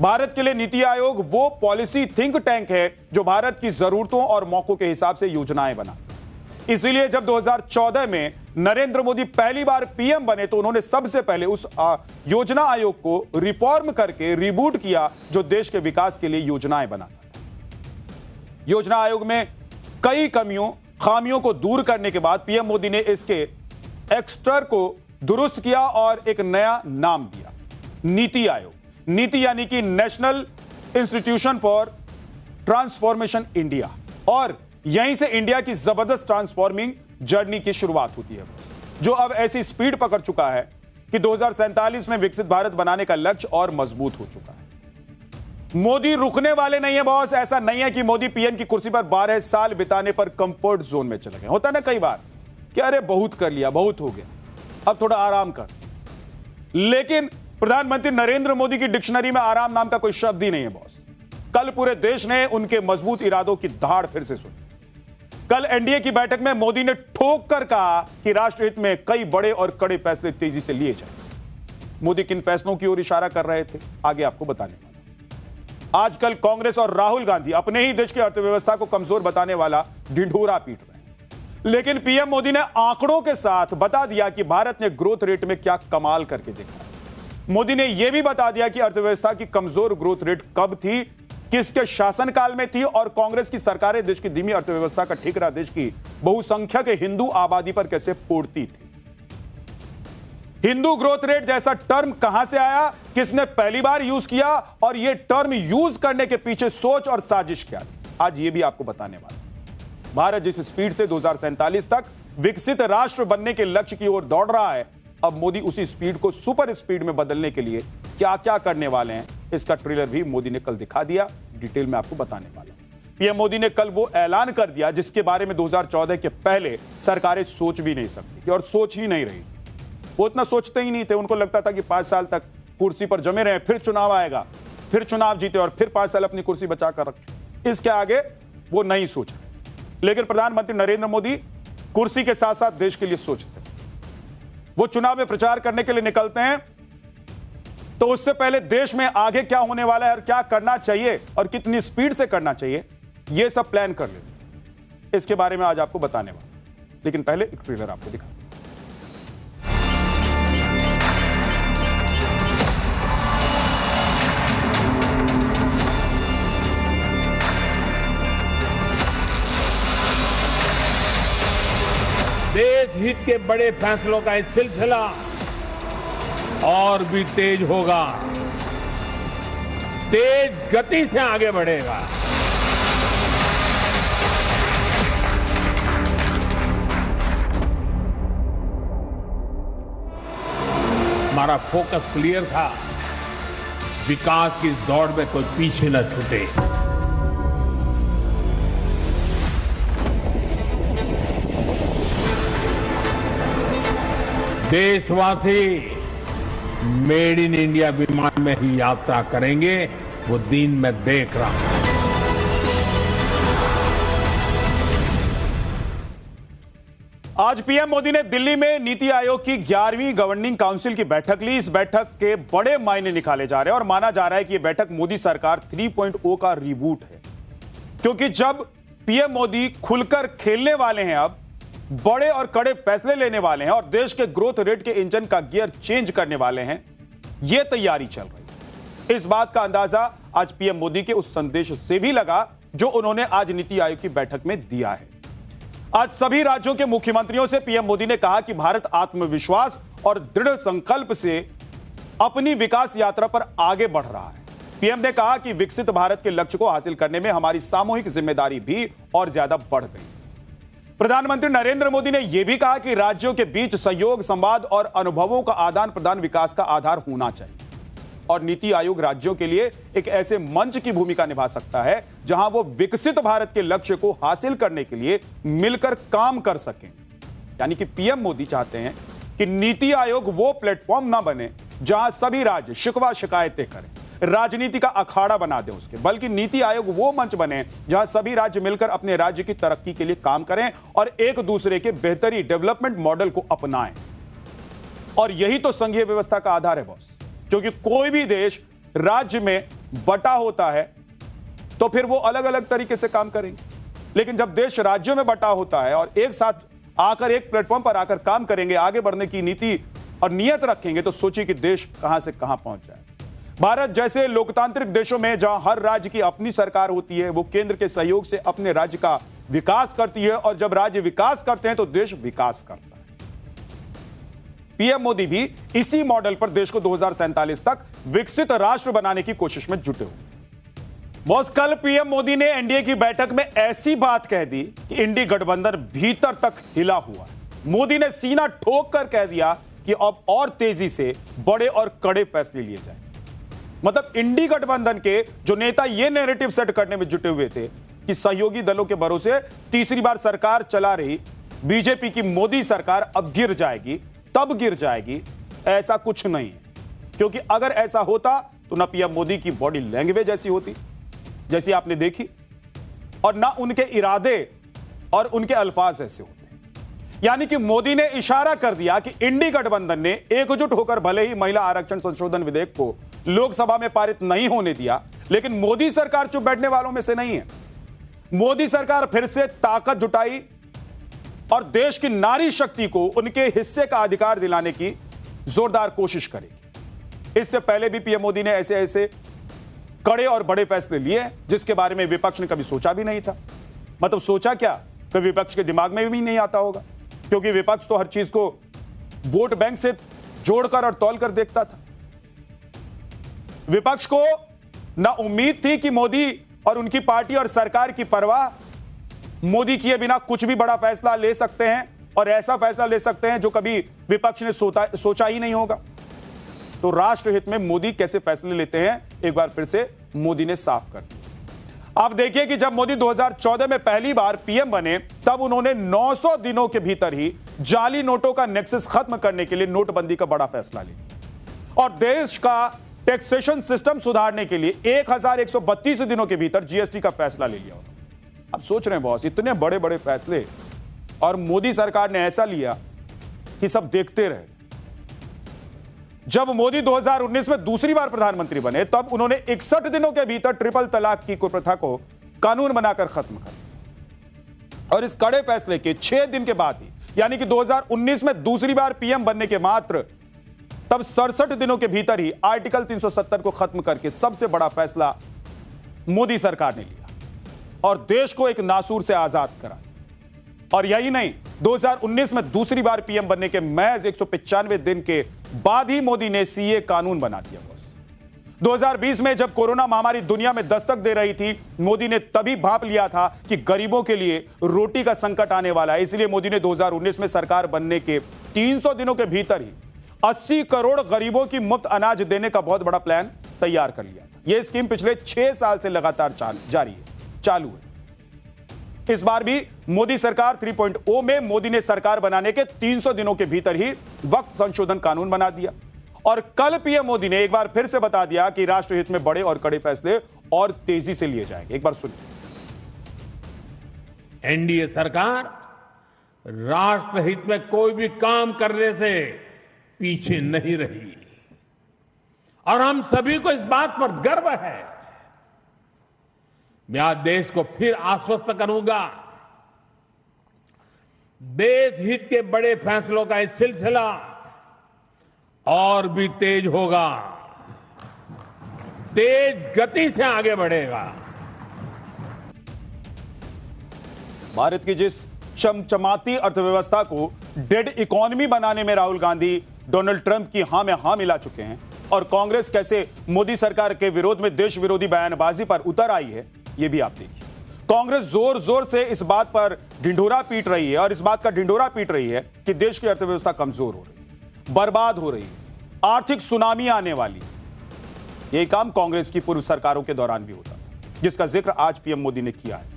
भारत के लिए नीति आयोग वो पॉलिसी थिंक टैंक है जो भारत की जरूरतों और मौकों के हिसाब से योजनाएं बनाता है। इसीलिए जब 2014 में नरेंद्र मोदी पहली बार पीएम बने तो उन्होंने सबसे पहले उस योजना आयोग को रिफॉर्म करके रिबूट किया जो देश के विकास के लिए योजनाएं बनाता था। योजना आयोग में कई खामियों को दूर करने के बाद पीएम मोदी ने इसके एक्स्ट्रा को दुरुस्त किया और एक नया नाम दिया, नीति आयोग। नीति यानी कि national institution for transformation India, और यहीं से इंडिया की जबरदस्त ट्रांसफॉर्मिंग जर्नी की शुरुआत होती है, जो अब ऐसी स्पीड पकड़ चुका है कि 2047 में विकसित भारत बनाने का लक्ष्य और मजबूत हो चुका है। मोदी रुकने वाले नहीं है बॉस। ऐसा नहीं है कि मोदी पीएम की कुर्सी पर 12 साल बिताने पर कंफर्ट जोन में चले गए। होता ना कई बार कि अरे बहुत कर लिया, बहुत हो गया, अब थोड़ा आराम कर। लेकिन प्रधानमंत्री नरेंद्र मोदी की डिक्शनरी में आराम नाम का कोई शब्द ही नहीं है बॉस। कल पूरे देश ने उनके मजबूत इरादों की धाड़ फिर से सुनी। कल एनडीए की बैठक में मोदी ने ठोक कर कहा कि राष्ट्रहित में कई बड़े और कड़े फैसले तेजी से लिए जाए। मोदी किन फैसलों की ओर इशारा कर रहे थे, आगे आपको बताने वाला। आजकल कांग्रेस और राहुल गांधी अपने ही देश की अर्थव्यवस्था को कमजोर बताने वाला ढिढोरा पीट रहे हैं, लेकिन पीएम मोदी ने आंकड़ों के साथ बता दिया कि भारत ने ग्रोथ रेट में क्या कमाल करके देखा है। मोदी ने यह भी बता दिया कि अर्थव्यवस्था की कमजोर ग्रोथ रेट कब थी, किसके शासनकाल में थी, और कांग्रेस की सरकारें देश की धीमी अर्थव्यवस्था का ठिकरा देश की बहुसंख्यक हिंदू आबादी पर कैसे फोड़ती थी। हिंदू ग्रोथ रेट जैसा टर्म कहां से आया, किसने पहली बार यूज किया, और यह टर्म यूज करने के पीछे सोच और साजिश क्या थी, आज यह भी आपको बताने वाला। भारत जिस स्पीड से 2047 तक विकसित राष्ट्र बनने के लक्ष्य की ओर दौड़ रहा है, अब मोदी उसी स्पीड को सुपर स्पीड में बदलने के लिए क्या क्या करने वाले हैं, इसका ट्रेलर भी मोदी ने कल दिखा दिया। डिटेल में आपको बताने वाला। पीएम मोदी ने कल वो ऐलान कर दिया जिसके बारे में 2014 के पहले सरकारें सोच भी नहीं सकती थी और सोच ही नहीं रही। वो इतना सोचते ही नहीं थे। उनको लगता था कि 5 साल तक कुर्सी पर जमे रहे, फिर चुनाव आएगा, फिर चुनाव जीते और फिर 5 साल अपनी कुर्सी बचा कर रखे। इसके आगे वो नहीं सोच रहे। लेकिन प्रधानमंत्री नरेंद्र मोदी कुर्सी के साथ साथ देश के लिए सोचते हैं। वो चुनाव में प्रचार करने के लिए निकलते हैं तो उससे पहले देश में आगे क्या होने वाला है और क्या करना चाहिए और कितनी स्पीड से करना चाहिए, यह सब प्लान कर लेते। इसके बारे में आज आपको बताने वाला, लेकिन पहले एक ट्रेलर आपको दिखा। देश हित के बड़े फैसलों का ये सिलसिला और भी तेज होगा, तेज गति से आगे बढ़ेगा। हमारा फोकस क्लियर था, विकास की दौड़ में कोई पीछे न छूटे। देशवासी मेड इन इंडिया विमान में ही यात्रा करेंगे, वो दिन मैं देख रहा हूं। आज पीएम मोदी ने दिल्ली में नीति आयोग की 11वीं गवर्निंग काउंसिल की बैठक ली। इस बैठक के बड़े मायने निकाले जा रहे हैं और माना जा रहा है कि यह बैठक मोदी सरकार 3.0 का रिबूट है, क्योंकि जब पीएम मोदी खुलकर खेलने वाले हैं, अब बड़े और कड़े फैसले लेने वाले हैं और देश के ग्रोथ रेट के इंजन का गियर चेंज करने वाले हैं, यह तैयारी चल रही है। इस बात का अंदाजा आज पीएम मोदी के उस संदेश से भी लगा जो उन्होंने आज नीति आयोग की बैठक में दिया है। आज सभी राज्यों के मुख्यमंत्रियों से पीएम मोदी ने कहा कि भारत आत्मविश्वास और दृढ़ संकल्प से अपनी विकास यात्रा पर आगे बढ़ रहा है। पीएम ने कहा कि विकसित भारत के लक्ष्य को हासिल करने में हमारी सामूहिक जिम्मेदारी भी और ज्यादा बढ़ गई। प्रधानमंत्री नरेंद्र मोदी ने यह भी कहा कि राज्यों के बीच सहयोग, संवाद और अनुभवों का आदान प्रदान विकास का आधार होना चाहिए और नीति आयोग राज्यों के लिए एक ऐसे मंच की भूमिका निभा सकता है जहां वो विकसित भारत के लक्ष्य को हासिल करने के लिए मिलकर काम कर सकें। यानी कि पीएम मोदी चाहते हैं कि नीति आयोग वो प्लेटफॉर्म ना बने जहां सभी राज्य शिकवा शिकायतें करें, राजनीति का अखाड़ा बना दे उसके, बल्कि नीति आयोग वो मंच बने जहां सभी राज्य मिलकर अपने राज्य की तरक्की के लिए काम करें और एक दूसरे के बेहतरी डेवलपमेंट मॉडल को अपनाएं। और यही तो संघीय व्यवस्था का आधार है बॉस, क्योंकि कोई भी देश राज्य में बटा होता है तो फिर वो अलग अलग तरीके से काम करेंगे। लेकिन जब देश राज्यों में बटा होता है और एक साथ आकर एक प्लेटफॉर्म पर आकर काम करेंगे, आगे बढ़ने की नीति और नियत रखेंगे, तो सोचिए कि देश कहां से कहां पहुंच जाए। भारत जैसे लोकतांत्रिक देशों में जहां हर राज्य की अपनी सरकार होती है, वो केंद्र के सहयोग से अपने राज्य का विकास करती है, और जब राज्य विकास करते हैं तो देश विकास करता है। पीएम मोदी भी इसी मॉडल पर देश को 2047 तक विकसित राष्ट्र बनाने की कोशिश में जुटे हुए। बॉस, कल पीएम मोदी ने एनडीए की बैठक में ऐसी बात कह दी कि इंडी गठबंधन भीतर तक हिला हुआ। मोदी ने सीना ठोक कर कह दिया कि अब और तेजी से बड़े और कड़े फैसले लिए जाएं। मतलब इंडी गठबंधन के जो नेता ये नैरेटिव सेट करने में जुटे हुए थे कि सहयोगी दलों के भरोसे तीसरी बार सरकार चला रही बीजेपी की मोदी सरकार अब गिर जाएगी, तब गिर जाएगी, ऐसा कुछ नहीं है। क्योंकि अगर ऐसा होता तो ना पीएम मोदी की बॉडी लैंग्वेज ऐसी होती जैसी आपने देखी, और ना उनके इरादे और उनके अल्फाज ऐसे होते। यानी कि मोदी ने इशारा कर दिया कि इंडी गठबंधन ने एकजुट होकर भले ही महिला आरक्षण संशोधन विधेयक को लोकसभा में पारित नहीं होने दिया, लेकिन मोदी सरकार चुप बैठने वालों में से नहीं है। मोदी सरकार फिर से ताकत जुटाई और देश की नारी शक्ति को उनके हिस्से का अधिकार दिलाने की जोरदार कोशिश करेगी। इससे पहले भी पीएम मोदी ने ऐसे ऐसे कड़े और बड़े फैसले लिए जिसके बारे में विपक्ष ने कभी सोचा भी नहीं था। मतलब सोचा क्या, कभी विपक्ष के दिमाग में भी नहीं आता होगा, क्योंकि विपक्ष तो हर चीज को वोट बैंक से जोड़कर और तौलकर देखता था। विपक्ष को ना उम्मीद थी कि मोदी और उनकी पार्टी और सरकार की परवाह मोदी किए बिना कुछ भी बड़ा फैसला ले सकते हैं, और ऐसा फैसला ले सकते हैं जो कभी विपक्ष ने सोचा ही नहीं होगा। तो राष्ट्रहित में मोदी कैसे फैसले लेते हैं, एक बार फिर से मोदी ने साफ कर दिया। आप देखिए कि जब मोदी 2014 में पहली बार पीएम बने, तब उन्होंने 900 दिनों के भीतर ही जाली नोटों का नेक्सस खत्म करने के लिए नोटबंदी का बड़ा फैसला लिया, और देश का टैक्सेशन सिस्टम सुधारने के लिए 1132 दिनों के भीतर जीएसटी का फैसला ले लिया। अब सोच रहे हैं बॉस, इतने बड़े बड़े फैसले और मोदी सरकार ने ऐसा लिया कि सब देखते रहे। जब मोदी 2019 में दूसरी बार प्रधानमंत्री बने, तब उन्होंने 61 दिनों के भीतर ट्रिपल तलाक की कुप्रथा को कानून बनाकर खत्म कर दिया। और इस कड़े फैसले के 6 दिन के बाद ही, यानी कि 2019 में दूसरी बार पीएम बनने के मात्र तब 67 दिनों के भीतर ही आर्टिकल 370 को खत्म करके सबसे बड़ा फैसला मोदी सरकार ने लिया और देश को एक नासूर से आजाद करा। और यही नहीं, 2019 में दूसरी बार पीएम बनने के महज 195 दिन के बाद ही मोदी ने सीए कानून बना दिया। 2020 में जब कोरोना महामारी दुनिया में दस्तक दे रही थी, मोदी ने तभी भांप लिया था कि गरीबों के लिए रोटी का संकट आने वाला है। इसलिए मोदी ने 2019 में सरकार बनने के 300 दिनों के भीतर ही 80 करोड़ गरीबों की मुफ्त अनाज देने का बहुत बड़ा प्लान तैयार कर लिया था। यह स्कीम पिछले 6 साल से लगातार चालू है। इस बार भी मोदी सरकार 3.0 में मोदी ने सरकार बनाने के 300 दिनों के भीतर ही वक्त संशोधन कानून बना दिया। और कल पीएम मोदी ने एक बार फिर से बता दिया कि राष्ट्रहित में बड़े और कड़े फैसले और तेजी से लिए जाएंगे। एक बार सुनिए। एनडीए सरकार राष्ट्रहित में कोई भी काम करने से पीछे नहीं रही, और हम सभी को इस बात पर गर्व है। मैं आज देश को फिर आश्वस्त करूंगा, देश हित के बड़े फैसलों का इस सिलसिला और भी तेज होगा, तेज गति से आगे बढ़ेगा। भारत की जिस चमचमाती अर्थव्यवस्था को डेड इकोनॉमी बनाने में राहुल गांधी डोनाल्ड ट्रंप की हां में हां मिला चुके हैं, और कांग्रेस कैसे मोदी सरकार के विरोध में देश विरोधी बयानबाजी पर उतर आई है, यह भी आप देखिए। कांग्रेस जोर जोर से इस बात पर ढिंढोरा पीट रही है, और इस बात का ढिंढोरा पीट रही है कि देश की अर्थव्यवस्था कमजोर हो रही है, बर्बाद हो रही है, आर्थिक सुनामी आने वाली। यही काम कांग्रेस की पूर्व सरकारों के दौरान भी होता था, जिसका जिक्र आज पीएम मोदी ने किया है।